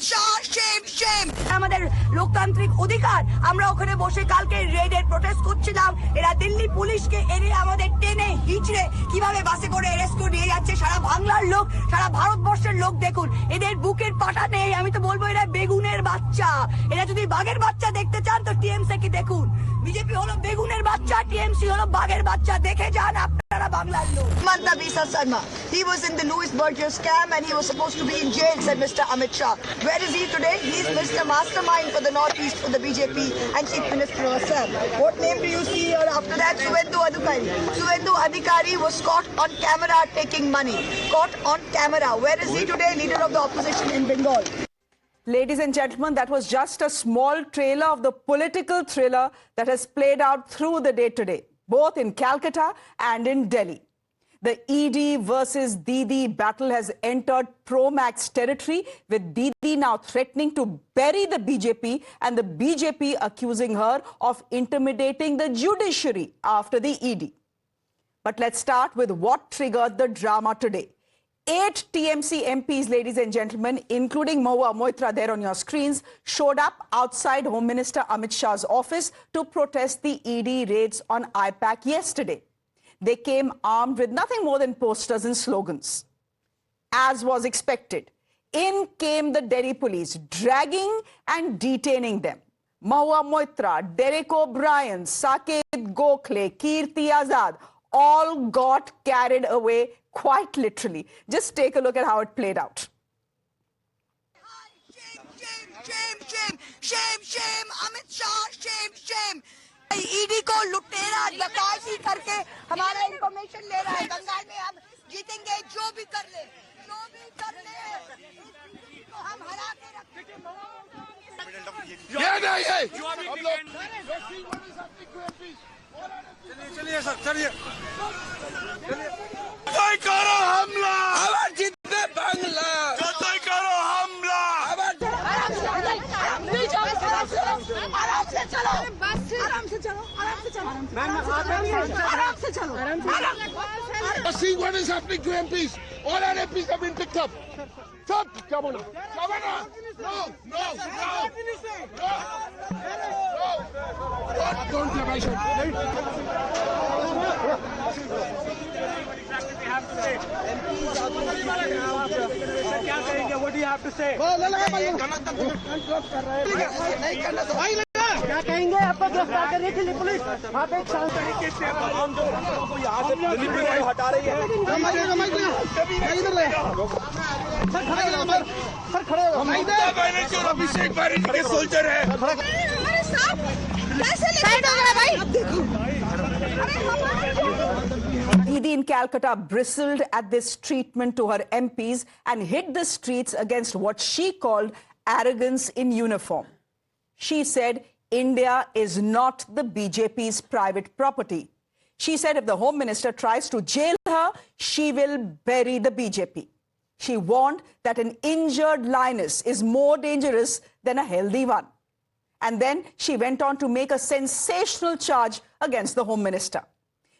Shah, shame, shame. আমাদের লোকতান্ত্রিক অধিকার আমরা ওখানে বসে কালকে রেডের প্রোটেস্ট করছিলাম। এরা দিল্লি পুলিশকে এনে আমাদের টেনে হিচড়ে কিভাবে বাসে করে অ্যারেস্ট করে নিয়ে যাচ্ছে। সারা বাংলার লোক, সারা ভারতবর্ষের লোক দেখুন, এদের বুকের পাটা নেই। আমি তো বলবো এরা বেগুনের বাচ্চা। এরা যদি বাঘের বাচ্চা দেখতে চান তো টিএমসি কি দেখুন। বিজেপি হলো বেগুনের বাচ্চা, টিএমসি হলো বাঘের বাচ্চা। দেখে যান আপনারা বাংলার লোক। Mamata Banerjee, he was in the Louis Berger scam and he was supposed to be in jail, said Mr. Amit Shah. Where is he today? He is Mr. Mastermind for the Northeast for the BJP and Chief Minister herself. What name do you see here after that? Shreya Dhoundial was caught on camera taking money. Caught on camera. Where is he today? Leader of the opposition in Bengal. Ladies and gentlemen, that was just a small trailer of the political thriller that has played out through the day today, both in Calcutta and in Delhi. The ED versus Didi battle has entered pro-Max territory, with Didi now threatening to bury the BJP and the BJP accusing her of intimidating the judiciary after the ED. But let's start with what triggered the drama today. 8 TMC MPs, ladies and gentlemen, including Mahua Moitra there on your screens, showed up outside Home Minister Amit Shah's office to protest the ED raids on IPAC yesterday. They came armed with nothing more than posters and slogans. As was expected, in came the Delhi police, dragging and detaining them. Mahua Moitra, Derek O'Brien, Saket Gokhale, Kirti Azad all got carried away quite literally. Just take a look at how it played out. Shame, Amit Shah, shame. ED को लुटेरा डकैती करके हमारा information ले रहा है। बंगाल में अब जीतेंगे, जो भी कर ले तो हम हरा के रखेंगे। चलिए सर, चलिए करो हमला, आवाज जीतने बांग्ला, करो हमला, See what is happening to MPs. All our MPs have been picked up. Stop, Governor. No. Don't have I should. What do you have to say? क्या कहेंगे? आपको गिरफ्तार करने के लिए पुलिस आप एक तरीके से को यहाँ से दिल्ली पुलिस हटा रही है। सर खड़े हो। ममता बनर्जी और अभिषेक बनर्जी के सोल्जर है। Didi in Calcutta bristled at this treatment to her MPs and hit the streets against what she called arrogance in uniform. She said India is not the BJP's private property. She said if the Home Minister tries to jail her, she will bury the BJP. She warned that an injured lioness is more dangerous than a healthy one. And then she went on to make a sensational charge against the Home Minister.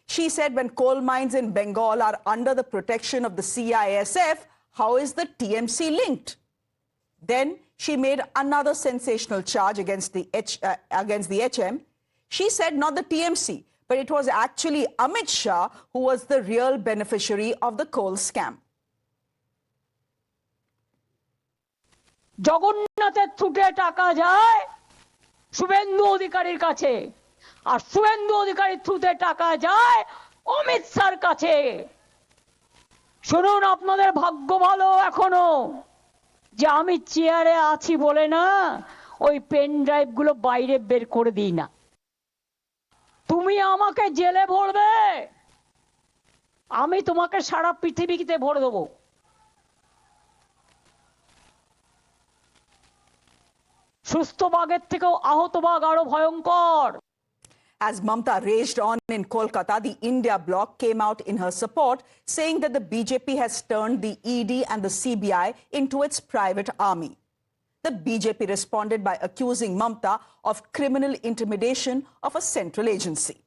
She said when coal mines in Bengal are under the protection of the CISF, how is the TMC linked? Then she made another sensational charge against the HM. She said not the TMC, but it was actually Amit Shah who was the real beneficiary of the coal scam. জগন্নাথের থ্রুতে টাকা যায় শুভেন্দু অধিকারীর কাছে, আর শুভেন্দু অধিকারীর থ্রুতে টাকা যায় অমিত শাহর কাছে। শুনুন, আপনাদের ভাগ্য ভালো এখনো যে আমি চেয়ারে আছি বলে না ওই পেন ড্রাইভ গুলো বাইরে বের করে দিই না। তুমি আমাকে জেলে ভরবে, আমি তোমাকে সারা পৃথিবীতে ভরে দেবো। সুস্থ বাঘের থেকেও আহত বাঘ আরো ভয়ঙ্কর। As Mamata raged on in Kolkata, the India Bloc came out in her support, saying that the BJP has turned the ED and the CBI into its private army. The BJP responded by accusing Mamata of criminal intimidation of a central agency.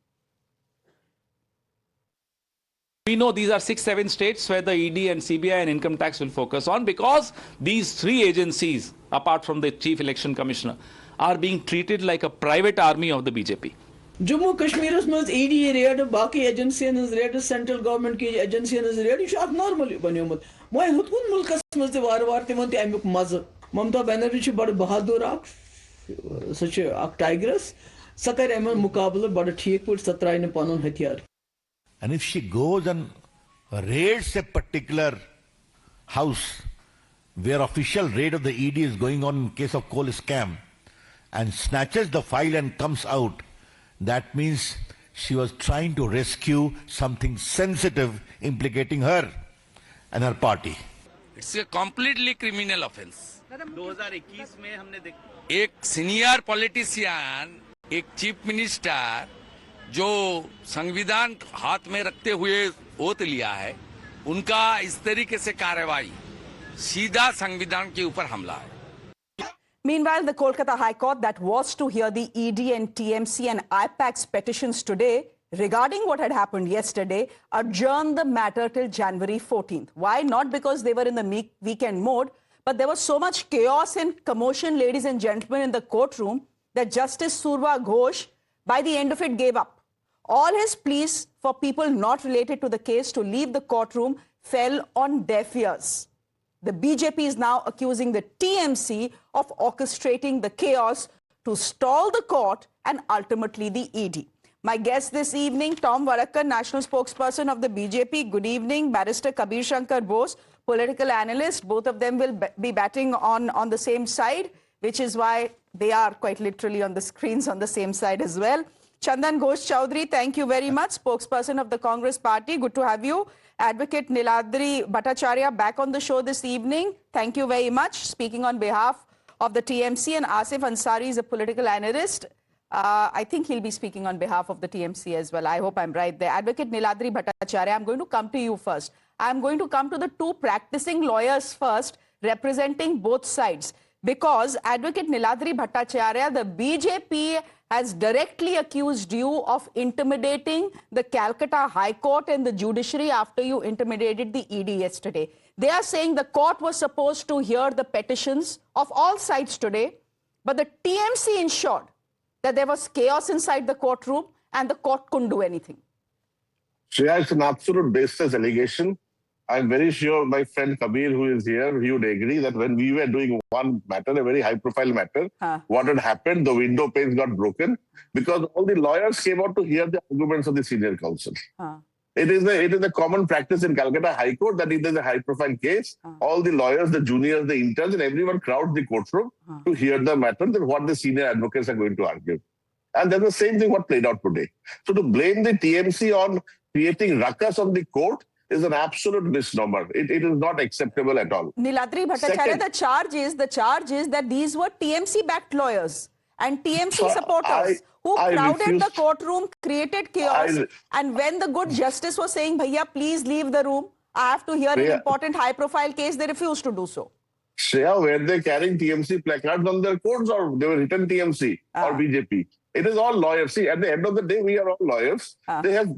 We know these are 6-7 states where the ED and CBI and income tax will focus on, because these three agencies, apart from the Chief Election Commissioner, are being treated like a private army of the BJP. Jammu Kashmir maz ED raid, baki agencies raid, central government ki agencies raid, ये शायद normal बनियोमत. मैं हुतकुन मुल्कस मज ते वार तिमन ते अमुक मज. Mamata Banerjee च बड़ बहादुर आक, सच आक tigress. सकर एमन मुकाबले बड़ ठीक पुट सत्राई ने पानन हथियार. And if she goes and raids a particular house where official raid of the ED is going on in case of coal scam and snatches the file and comes out, that means she was trying to rescue something sensitive implicating her and her party. It's a completely criminal offense. 2021 में हमने देखा एक senior politician, एक chief minister जो संविधान हाथ में रखते हुए ओथ लिया है, उनका इस तरीके से कार्रवाई सीधा संविधान के ऊपर हमला है. Meanwhile, the Kolkata High Court that was to hear the ED and TMC and IPAC's petitions today regarding what had happened yesterday adjourned the matter till January 14th. Why? Not because they were in the weekend mode, but there was so much chaos and commotion, ladies and gentlemen, in the courtroom that Justice Surva Ghosh, by the end of it, gave up. All his pleas for people not related to the case to leave the courtroom fell on deaf ears. The BJP is now accusing the TMC of orchestrating the chaos to stall the court and ultimately the ED. My guest this evening, Tom Varakkar, national spokesperson of the BJP. Good evening. Barrister Kabir Shankar Bose, political analyst. Both of them will be batting on the same side, which is why they are quite literally on the screens on the same side as well. Chandan Ghosh Chowdhury, thank you very much, spokesperson of the Congress Party. Good to have you. Advocate Niladri Bhattacharya back on the show this evening. Thank you very much. Speaking on behalf of the TMC, and Asif Ansari is a political analyst. I think he'll be speaking on behalf of the TMC as well. I hope I'm right there. Advocate Niladri Bhattacharya, I'm going to come to you first. I'm going to come to the two practicing lawyers first, representing both sides. Because Advocate Niladri Bhattacharya, the BJP has directly accused you of intimidating the Calcutta High Court and the judiciary after you intimidated the ED yesterday. They are saying the court was supposed to hear the petitions of all sides today, but the TMC ensured that there was chaos inside the courtroom and the court couldn't do anything. Shreya, it's an absolute baseless allegation. I'm very sure my friend Kabir, who is here, he would agree that when we were doing one matter, a very high-profile matter, what had happened, the window panes got broken because all the lawyers came out to hear the arguments of the senior counsel. It is a common practice in Calcutta High Court that if there's a high-profile case, all the lawyers, the juniors, the interns, and everyone crowds the courtroom to hear the matter and what the senior advocates are going to argue. And that's the same thing what played out today. So to blame the TMC on creating ruckus on the court is an absolute misnomer. It is not acceptable at all. Niladri Bhattacharya, the charge is that these were TMC-backed lawyers and TMC supporters who crowded the courtroom, created chaos, and when the good justice was saying, "Bhaiya, please leave the room, I have to hear an important high-profile case," they refused to do so. Shreya, were they carrying TMC placards on their courts or they were written TMC or BJP? It is all lawyers. See, at the end of the day, we are all lawyers. They have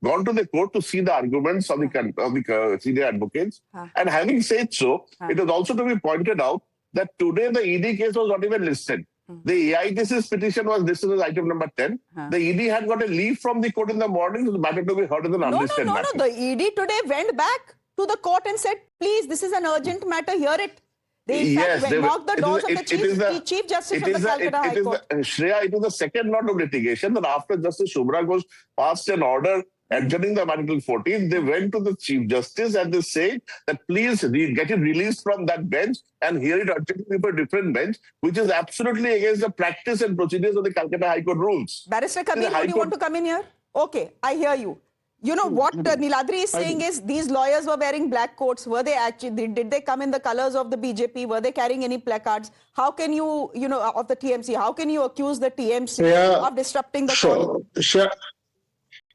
gone to the court to see the arguments of the senior advocates. And having said so, it is also to be pointed out that today the ED case was not even listed. The AITC's petition was listed as item number 10. The ED had got a leave from the court in the morning for the matter to be heard as an unlisted matter. No. The ED today went back to the court and said, please, this is an urgent matter, hear it. They in fact knocked the doors of the Chief Justice of the Calcutta High Court. Shreya, it is the second lot of litigation that after Justice Shubhra Ghosh passed an order adjourning the matter till 14th, they went to the Chief Justice and they said that please get it released from that bench and hear it urgently before a different bench, which is absolutely against the practice and procedures of the Calcutta High Court rules. Barrister Kabir, would you want to come in here? Okay, I hear you. You know what Niladri is saying is these lawyers were wearing black coats. Were they actually, did they come in the colors of the BJP? Were they carrying any placards? How can you, of the TMC, how can you accuse the TMC of disrupting the court?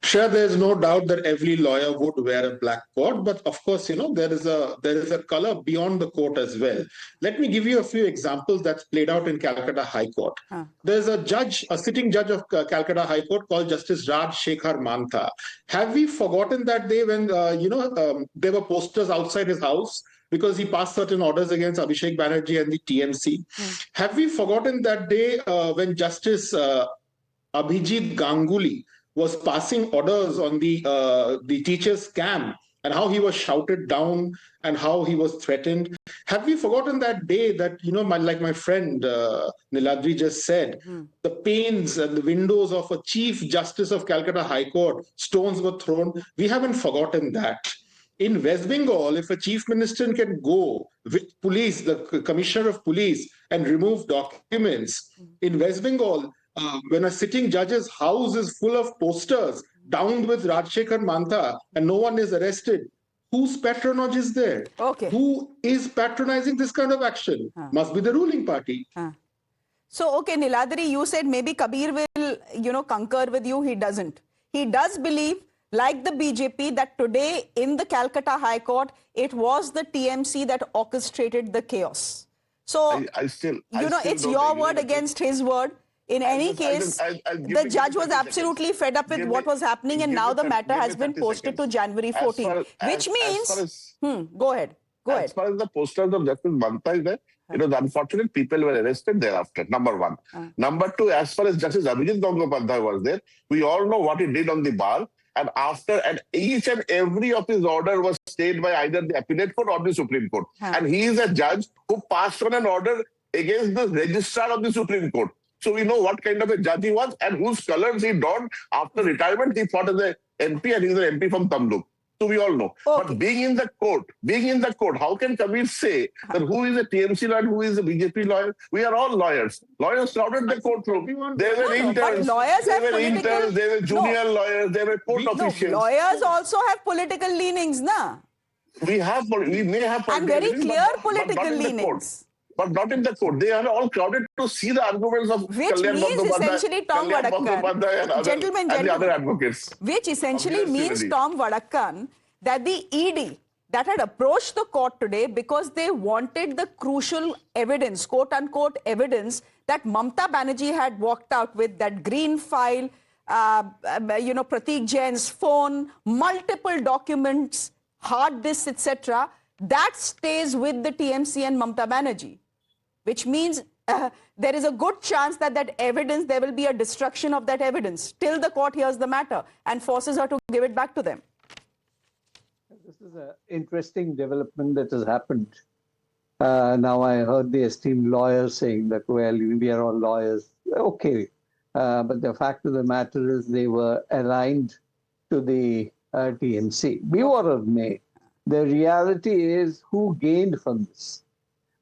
Sure, there is no doubt that every lawyer would wear a black coat, but of course, there is a color beyond the coat as well. Let me give you a few examples that's played out in Calcutta High Court. There's a sitting judge of Calcutta High Court called Justice Raj Shekhar Mantha. Have we forgotten that day when there were posters outside his house because he passed certain orders against Abhishek Banerjee and the TMC? Have we forgotten that day when Justice Abhijit Ganguly was passing orders on the teacher's scam and how he was shouted down and how he was threatened? Have we forgotten that day that, like my friend Niladri just said, the panes and the windows of a Chief Justice of Calcutta High Court, stones were thrown? We haven't forgotten that. In West Bengal, if a chief minister can go with police, the commissioner of police, and remove documents, in West Bengal, when a sitting judge's house is full of posters downed with Rajshekhar Mantha and no one is arrested, whose patronage is there? Okay. Who is patronizing this kind of action? Must be the ruling party. So, okay, Niladri, you said maybe Kabir will, concur with you. He doesn't. He does believe, like the BJP, that today in the Calcutta High Court, it was the TMC that orchestrated the chaos. So, it's your word against his word. In any case, the judge was absolutely fed up with what was happening, and now the matter has been posted to January 14, which means... Go ahead. As far as the posters of Justice Mantha is there, it was unfortunate people were arrested thereafter, number one. Number two, as far as Justice Abhijit Ganguly was there, we all know what he did on the bar. And each and every of his order was stayed by either the appellate court or the Supreme Court. And he is a judge who passed on an order against the registrar of the Supreme Court. So we know what kind of a judge he was and whose colors he donned. After retirement, he fought as an MP, and he's an MP from Tamluk. So we all know. Okay. But being in the court, how can Kabir say that who is a TMC lawyer and who is a BJP lawyer? We are all lawyers. Lawyers crowded the courtroom. They were interns. They were junior lawyers. They were court officials. Lawyers also have political leanings, na? We may have political and very clear political leanings. But not in the court. They are all crowded to see the arguments of which means essentially Tom Vadakkan, and the other advocates. Which essentially means, Tom Vadakkan, that the ED that had approached the court today because they wanted the crucial evidence, quote-unquote evidence, that Mamata Banerjee had walked out with, that green file, Pratik Jain's phone, multiple documents, hard disks, etc., that stays with the TMC and Mamata Banerjee. Which means there is a good chance that there will be a destruction of that evidence till the court hears the matter and forces her to give it back to them. This is an interesting development that has happened. Now I heard the esteemed lawyer saying that, well, we are all lawyers. Okay. But the fact of the matter is they were aligned to the TMC. Be what it may. The reality is who gained from this.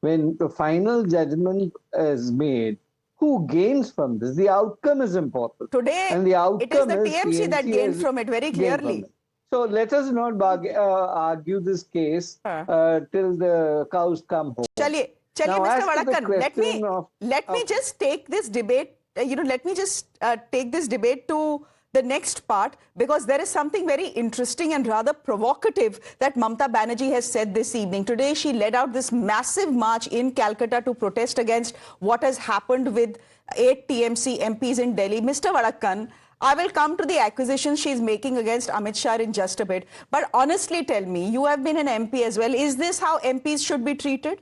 When the final judgment is made, who gains from this? The outcome is important. Today, and the outcome it is the TMC that gained from it very clearly. So let us not argue this case till the cows come home. Chaliye, Mr. Vadakkan, let me just take this debate, let me just take this debate to the next part, because there is something very interesting and rather provocative that Mamata Banerjee has said this evening. Today, she led out this massive march in Calcutta to protest against what has happened with 8 TMC MPs in Delhi. Mr. Vadakkan, I will come to the accusations she's making against Amit Shah in just a bit. But honestly tell me, you have been an MP as well. Is this how MPs should be treated?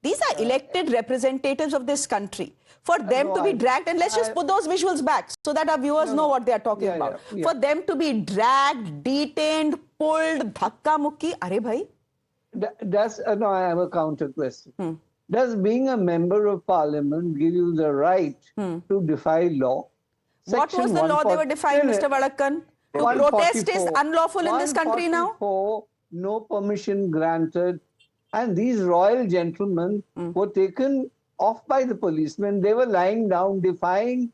These are elected representatives of this country. For them to be dragged, and let's just put those visuals back so that our viewers know what they are talking about. For them to be dragged, detained, pulled, dhakka mukki, are bhai? No, I have a counter question. Does being a member of parliament give you the right to defy law? What was the law they were defying, Mr. Vadakkan? To protest is unlawful in this country now? No permission granted. And these royal gentlemen were taken off by the policemen. They were lying down, defying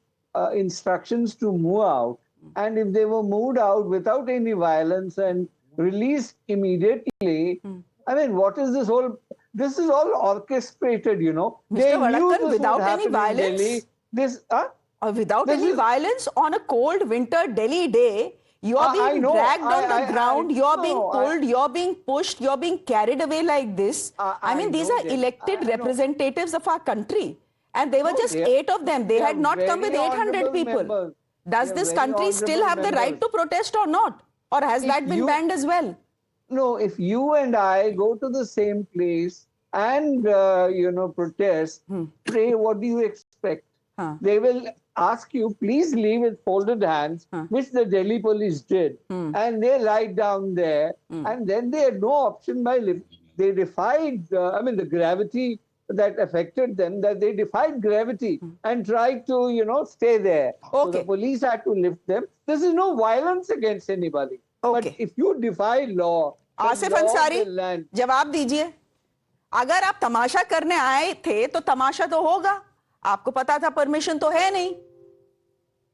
instructions to move out. And if they were moved out without any violence and released immediately, I mean, what is this whole... This is all orchestrated, you know. Mr. Vadakkan, without any violence? This, without any violence on a cold winter Delhi day. You are being dragged on the ground, you're being pulled, you're being pushed, you're being carried away like this. I mean, these are elected representatives of our country. And they were just 8 of them. They had not come with 800 people. Does this country still have the right to protest or not? Or has that been banned as well? No, if you and I go to the same place and, protest, pray, what do you expect? They will ask you, please leave with folded hands, which the Delhi police did. And they lie down there. And then they had no option by they defied, the gravity that affected them, that they defied gravity and tried to, stay there. So the police had to lift them. This is no violence against anybody. But if you defy law, Asif Ansari जवाब दीजिए. अगर आप तमाशा करने आए थे तो तमाशा तो होगा. आपको पता था परमिशन तो है नहीं,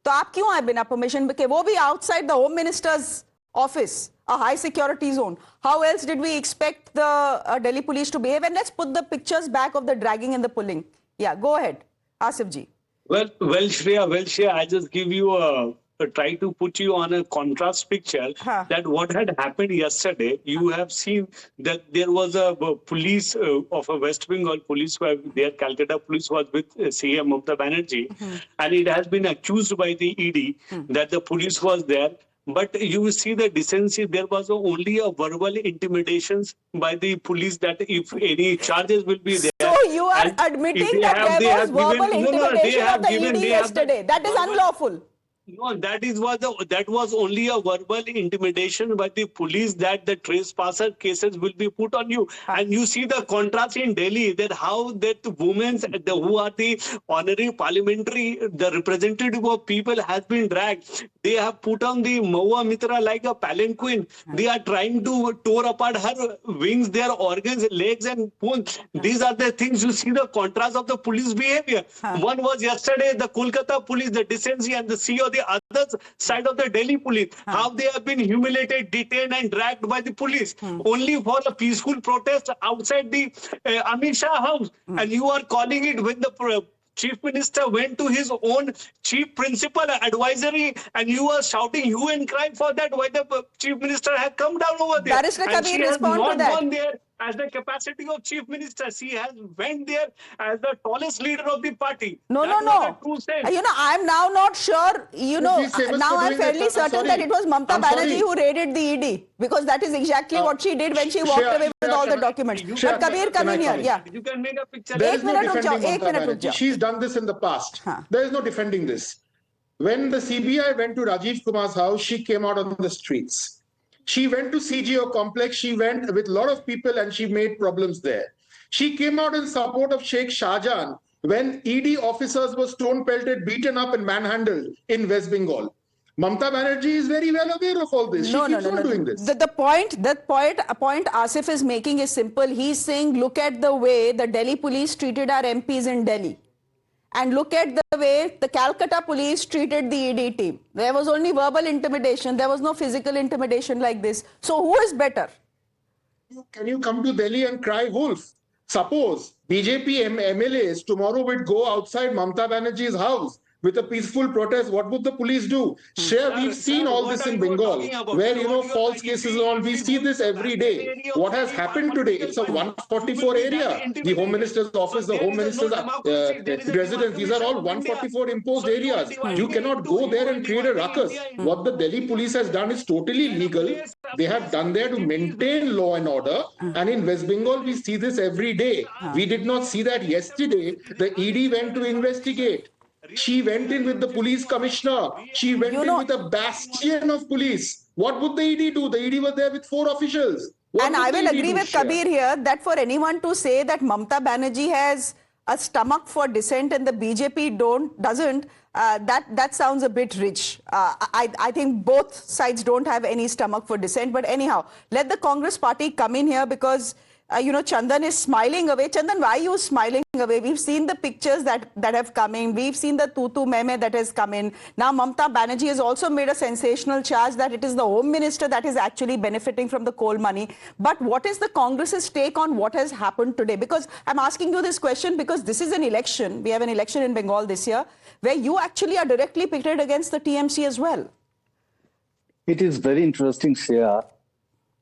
तो आप क्यों आए बिना परमिशन के, वो भी outside the home minister's office, a high security zone? How else did we expect the Delhi police to behave? And let's put the pictures back of the dragging and the pulling. Yeah, go ahead, Asif ji. Well, Shreya, I just give you try to put you on a contrast picture that what had happened yesterday. You have seen that there was a police of a West Bengal police, their Calcutta police was with CM Mamata Banerjee, and it has been accused by the ED that the police was there. But you will see the decency, there was only a verbal intimidations by the police that if any charges will be there. So you are admitting that there was verbal intimidation of the ED yesterday. That is unlawful. No, that was only a verbal intimidation by the police that the trespasser cases will be put on you. And you see the contrast in Delhi, that how that women who are the honorary parliamentary, the representative of people has been dragged. They have put on the Maua Mitra like a palanquin. They are trying to tear apart her wings, their organs, legs and bones. These are the things you see the contrast of the police behavior. One was yesterday the Kolkata police, the decency and the CEO, the other side of the Delhi police, how they have been humiliated, detained and dragged by the police only for a peaceful protest outside the Amit Shah house. And you are calling it when the Chief Minister went to his own chief principal advisory and you are shouting hue and cry for that, why the Chief Minister has come down over there. Barrister Kabir, respond to that. Gone there as the capacity of Chief Minister. She has went there as the tallest leader of the party. No. I'm now not sure, now I'm fairly certain that it was Mamata Banerjee who raided the ED, because that is exactly what she did when she walked away with all the documents. But Kabir, come in here. Yeah. You can make a picture. There is no defending Mamata Banerjee. She's done this in the past. There is no defending this. When the CBI went to Rajiv Kumar's house, she came out on the streets. She went to CGO complex. She went with a lot of people and she made problems there. She came out in support of Sheikh Shahjahan when ED officers were stone pelted, beaten up and manhandled in West Bengal. Mamata Banerjee is very well aware of all this. She keeps on doing this. The point Asif is making is simple. He's saying, look at the way the Delhi police treated our MPs in Delhi. And look at the way the Calcutta police treated the ED team. There was only verbal intimidation. There was no physical intimidation like this. So who is better? Can you come to Delhi and cry wolf? Suppose BJP MLAs tomorrow would go outside Mamata Banerjee's house with a peaceful protest, what would the police do? Shreya, we've seen all this in Bengal, where, false cases and all. We see this every day. What has happened today? It's a 144 area. The Home Minister's office, the Home Minister's residence, these are all 144 imposed areas. You cannot go there and create a ruckus. What the Delhi police has done is totally legal. They have done there to maintain law and order. And in West Bengal, we see this every day. We did not see that yesterday. The ED went to investigate. She went in with the police commissioner. She went in with a bastion of police. What would the ED do? The ED was there with 4 officials. And I will agree with Kabir here that for anyone to say that Mamata Banerjee has a stomach for dissent and the BJP doesn't, that sounds a bit rich. I think both sides don't have any stomach for dissent. But anyhow, let the Congress party come in here, because Chandan is smiling away. Chandan, why are you smiling away? We've seen the pictures that have come in. We've seen the tutu meme that has come in. Now, Mamata Banerjee has also made a sensational charge that it is the Home Minister that is actually benefiting from the coal money. But what is the Congress's take on what has happened today? Because I'm asking you this question because this is an election. We have an election in Bengal this year where you actually are directly pitted against the TMC as well. It is very interesting, Shreya,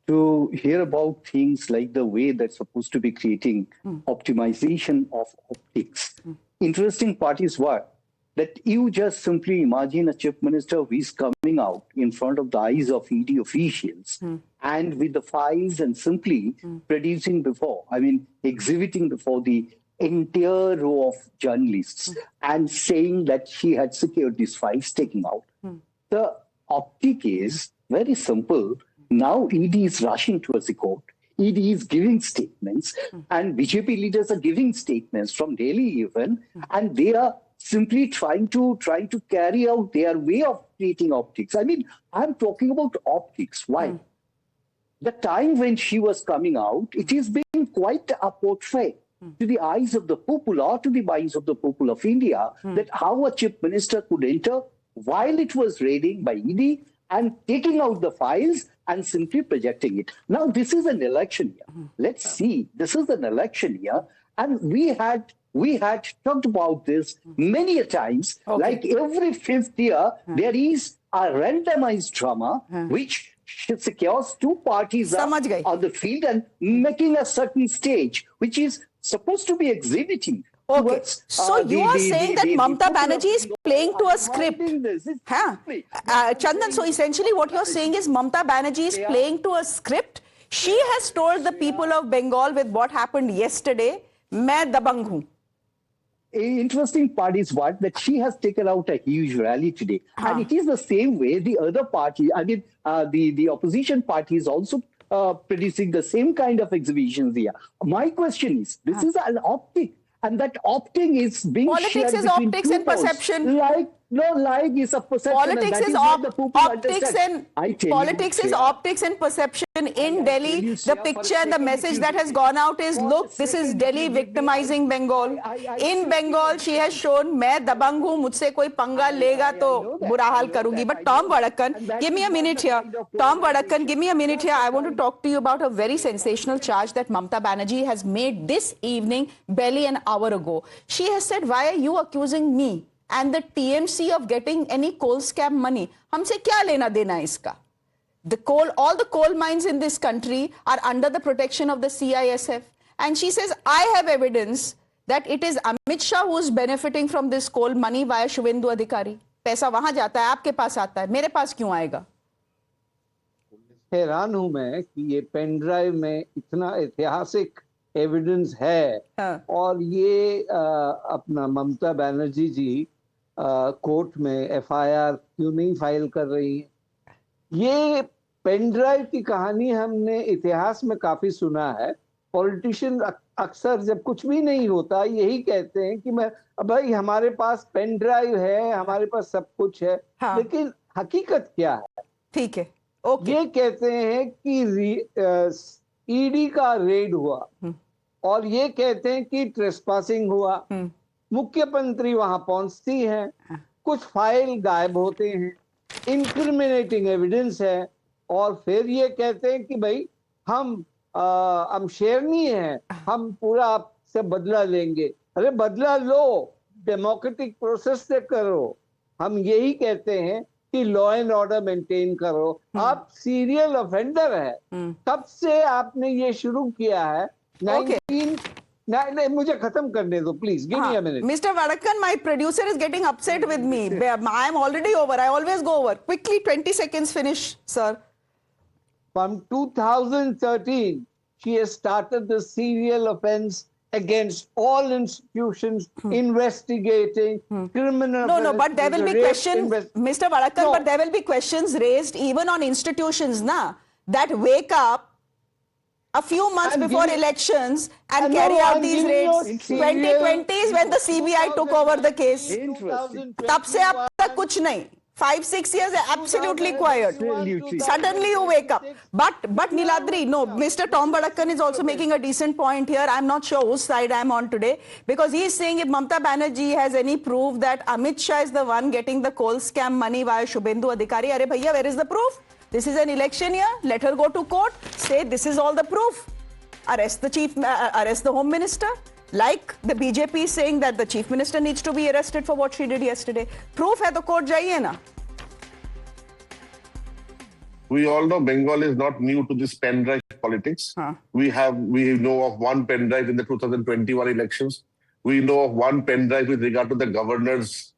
to hear about things like the way that's supposed to be creating optimization of optics. Interesting part is what? That you just simply imagine a chief minister who is coming out in front of the eyes of ED officials and with the files and simply producing exhibiting before the entire row of journalists and saying that she had secured these files, taking out. The optic is very simple. Now ED is rushing towards the court. ED is giving statements and BJP leaders are giving statements from Delhi even, and they are simply trying to carry out their way of creating optics. I'm talking about optics. Why? The time when she was coming out, it is being quite a portrait to the eyes of the people or to the minds of the people of India that how a chief minister could enter while it was raiding by ED and taking out the files and simply projecting it. Now, this is an election year. Let's see. This is an election year. And we had talked about this many a times. Like every fifth year, there is a randomized drama which secures two parties on the field and making a certain stage, which is supposed to be exhibiting. Okay, so you are saying that Mamata Banerjee is playing to a script. Chandan, so essentially what you're saying is Mamata Banerjee is playing to a script. She has told the people of Bengal with what happened yesterday, main dabang hoon. Interesting part is what? That she has taken out a huge rally today. And it is the same way the other party, the opposition party is also producing the same kind of exhibitions here. My question is, this is an optic. And that opting is being politics is optics and perception. Like is a perception. Politics is optics and perception in Delhi. The picture and the message that has gone out is, look, this is Delhi victimizing Bengal. In Bengal, she has shown, मैं दबंग हूँ, मुझसे कोई पंगा लेगा तो बुरा हाल करूँगी. But Tom Vadakkan, give me a minute here. Tom Vadakkan, give me a minute here. I want to talk to you about a very sensational charge that Mamata Banerjee has made this evening, barely an hour ago. She has said, why are you accusing me and the TMC of getting any coal scam money? हमसे क्या लेना देना इसका? All the coal mines in this country are under the protection of the CISF. And she says, I have evidence that it is Amit Shah who is benefiting from this coal money via Shubhendu Adhikari. पैसा वहां जाता है, आपके पास आता है, मेरे पास क्यों आएगा? हैरान हूं मैं कि ये पेन ड्राइव में इतना ऐतिहासिक एविडेंस है और ये अपना ममता बनर्जी जी कोर्ट में एफआईआर क्यों नहीं फाइल कर रही है? ये पेन ड्राइव की कहानी हमने इतिहास में काफी सुना है. पॉलिटिशियन अक्सर जब कुछ भी नहीं होता यही कहते हैं कि भाई हमारे पास पेन ड्राइव है, हमारे पास सब कुछ है. लेकिन हकीकत क्या है? ठीक है, ये कहते हैं कि ईडी का रेड हुआ और ये कहते हैं कि ट्रेसपासिंग हुआ. मुख्यमंत्री वहां पहुंचती हैं, कुछ फाइल गायब होते हैं, इंक्रिमिनेटिंग एविडेंस है और फिर ये कहते हैं कि भाई हम शेरनी हैं, हम पूरा आपसे बदला लेंगे. अरे बदला लो, डेमोक्रेटिक प्रोसेस से करो. हम यही कहते हैं कि लॉ एंड ऑर्डर मेंटेन करो. आप सीरियल ऑफेंडर है, तब से आपने ये शुरू किया है. मुझे खत्म करने दो please. Give me a minute. Mr. Vadakkan, my producer is getting upset with me. I am already over. I always go over. Quickly, 20 seconds finish, sir. From 2013, she has started the serial offense against all institutions, investigating criminal. No, but there will be questions, Mr. Vadakkan, but there will be questions raised even on institutions, that wake up a few months before elections and carry out these raids. 2020 is when the CBI took over the case. तब से अब तक कुछ नहीं. 5-6 years, absolutely quiet. Suddenly you wake up. But Niladri, no, Mr. Tom Badakkan is also making a decent point here. I'm not sure whose side I'm on today, because he's saying if Mamata Banerjee has any proof that Amit Shah is the one getting the coal scam money via Shubhendu Adhikari, Arey bhaiya, where is the proof? This is an election year. Let her go to court. Say this is all the proof. Arrest the Home Minister. Like the BJP is saying that the Chief Minister needs to be arrested for what she did yesterday. Proof hai to court jaiye na. We all know Bengal is not new to this pen drive politics. We know of one pen drive in the 2021 elections. We know of one pen drive with regard to the governor's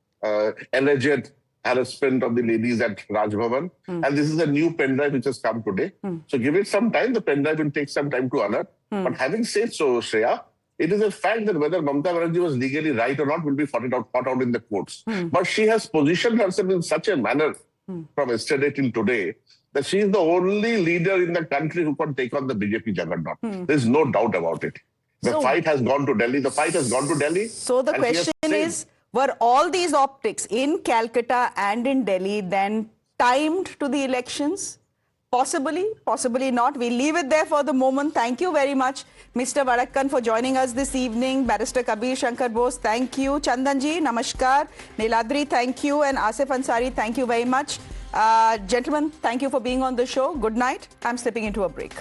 alleged harassment of the ladies at Raj Bhavan. And this is a new pen drive which has come today. So give it some time. The pen drive will take some time to unearth. But having said so, Shreya, it is a fact that whether Mamata Banerjee was legally right or not will be fought out in the courts. But she has positioned herself in such a manner from yesterday till today that she is the only leader in the country who can take on the BJP juggernaut. There's no doubt about it. The fight has gone to Delhi. So the question is, were all these optics in Calcutta and in Delhi then timed to the elections? Possibly, possibly not. We'll leave it there for the moment. Thank you very much, Mr. Badakkan, for joining us this evening. Barrister Kabir Shankar Bose, thank you. Chandanji, namaskar. Niladri, thank you. And Asif Ansari, thank you very much. Gentlemen, thank you for being on the show. Good night. I'm slipping into a break.